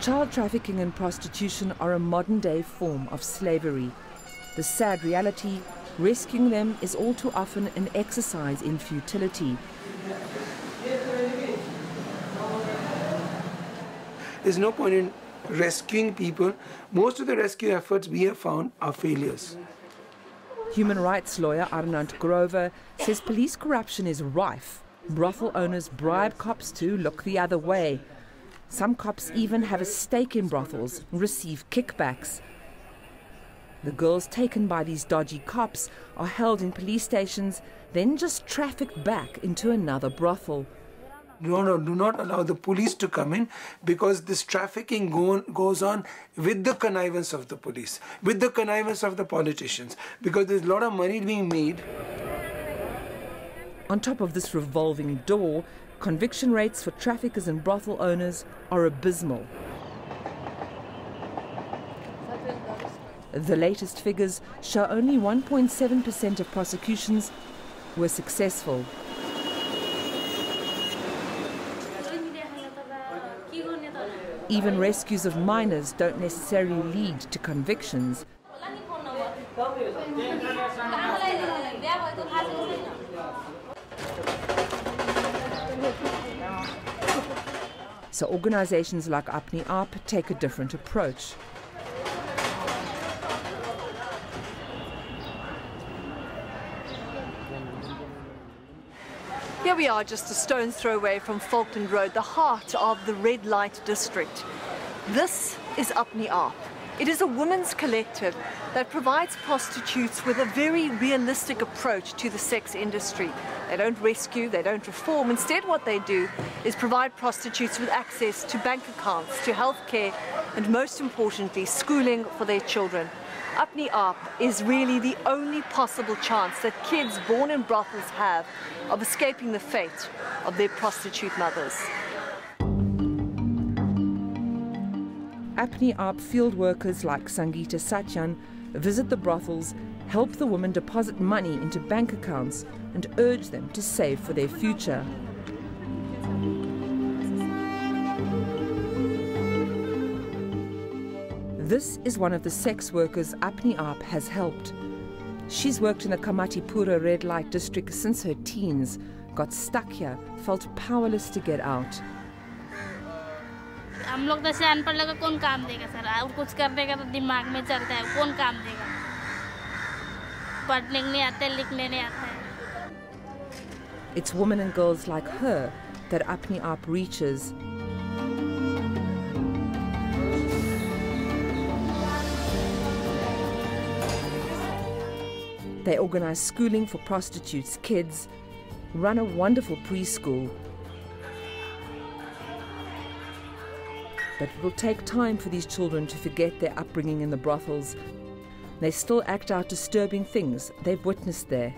Child trafficking and prostitution are a modern-day form of slavery. The sad reality, rescuing them is all too often an exercise in futility. There's no point in rescuing people. Most of the rescue efforts we have found are failures. Human rights lawyer Arnant Grover says police corruption is rife. Brothel owners bribe cops to look the other way. Some cops even have a stake in brothels and receive kickbacks. The girls taken by these dodgy cops are held in police stations, then just trafficked back into another brothel. Do not allow the police to come in, because this trafficking goes on with the connivance of the police, with the connivance of the politicians, because there's a lot of money being made. On top of this revolving door, conviction rates for traffickers and brothel owners are abysmal. The latest figures show only 1.7% of prosecutions were successful. Even rescues of minors don't necessarily lead to convictions. So organizations like Apni Aap take a different approach. Here we are, just a stone's throw away from Falkland Road, the heart of the red light district. This is Apni Aap. It is a women's collective that provides prostitutes with a very realistic approach to the sex industry. They don't rescue, they don't reform. Instead, what they do is provide prostitutes with access to bank accounts, to healthcare, and most importantly, schooling for their children. Apni Aap is really the only possible chance that kids born in brothels have of escaping the fate of their prostitute mothers. Apni Aap field workers like Sangeeta Satyan visit the brothels, help the women deposit money into bank accounts and urge them to save for their future. This is one of the sex workers Apni Aap has helped. She's worked in the Kamatipura red light district since her teens, got stuck here, felt powerless to get out. हम लोग तो शान पर लगा कौन काम देगा sir और कुछ करने का तो दिमाग में चलता है कौन काम देगा पढ़ने नहीं आता लिखने नहीं आता है. It's women and girls like her that Apni Aap reaches. They organize schooling for prostitutes' kids, run a wonderful preschool. But it will take time for these children to forget their upbringing in the brothels. They still act out disturbing things they've witnessed there.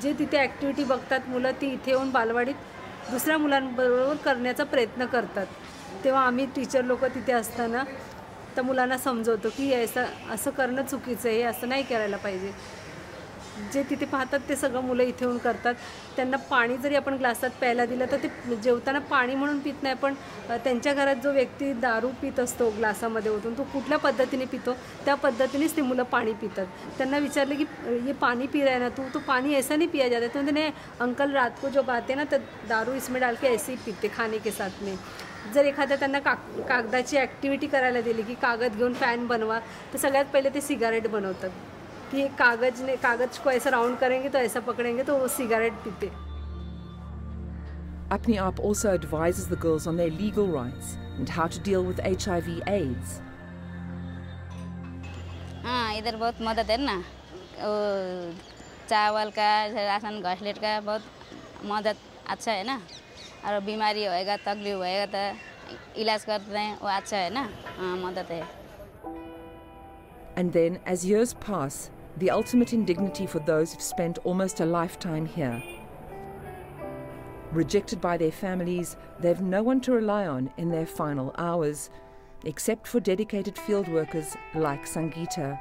जे तिथे activity बघतात मुलं ती इथे येऊन बालवाडीत दुसऱ्या मुलांबरोबर करण्याचा प्रयत्न करतात. तेव्हा आम्ही टीचर लोक तिथे असताना त्या मुलांना समजवतो की असं करणं चुकीचं आहे, असं नाही करायला पाहिजे. जे तिथे पाहतात ते सगळं मुलं इथे येऊन करतात. त्यांना पाणी जरी आपण ग्लासात प्यायला दिलं तर ते जेवताना पाणी म्हणून पित नाही, पण त्यांच्या घरात जो व्यक्ती दारू पित असतो ग्लासामध्ये ओतून तो कुठल्या पद्धतीने पितो त्या पद्धतीनेच ते मुलं पाणी पितात. त्यांना विचारलं की ये पानी पी रहा है ना तो पानी ऐसा नहीं पिया जाता. तो नहीं अंकल रात को जो आते ना तो दारू इसमें डाल के ऐसे ही पीते खाने के साथ में. जर एखाद्या त्यांना कागदाची ॲक्टिव्हिटी करायला दिली की कागद घेऊन फॅन बनवा तर सगळ्यात पहिले ते सिगारेट बनवतात कि कागज को ऐसा राउंड करेंगे तो ऐसा पकड़ेंगे तो वो सिगरेट पीते. Apni Aap also advises the girls on their legal rights and how to deal with HIV/AIDS. हाँ इधर बहुत मदद है ना चावल का राशन घासलेट का बहुत मदद अच्छा है ना और बीमारी होएगा तकलीफ होएगा तो इलाज करते हैं वो अच्छा है ना हाँ मदद है. And then, as years pass, the ultimate indignity for those who've spent almost a lifetime here. Rejected by their families, they've no one to rely on in their final hours, except for dedicated field workers like Sangeeta.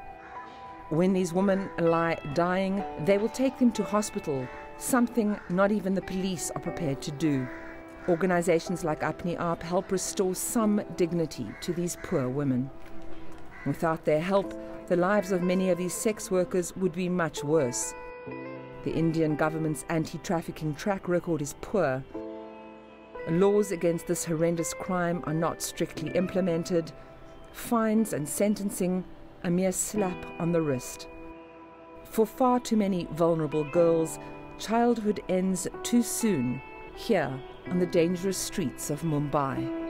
When these women lie dying, they will take them to hospital, something not even the police are prepared to do. Organisations like Apni Aap help restore some dignity to these poor women. Without their help, the lives of many of these sex workers would be much worse. The Indian government's anti-trafficking track record is poor. Laws against this horrendous crime are not strictly implemented. Fines and sentencing a mere slap on the wrist. For far too many vulnerable girls, childhood ends too soon here on the dangerous streets of Mumbai.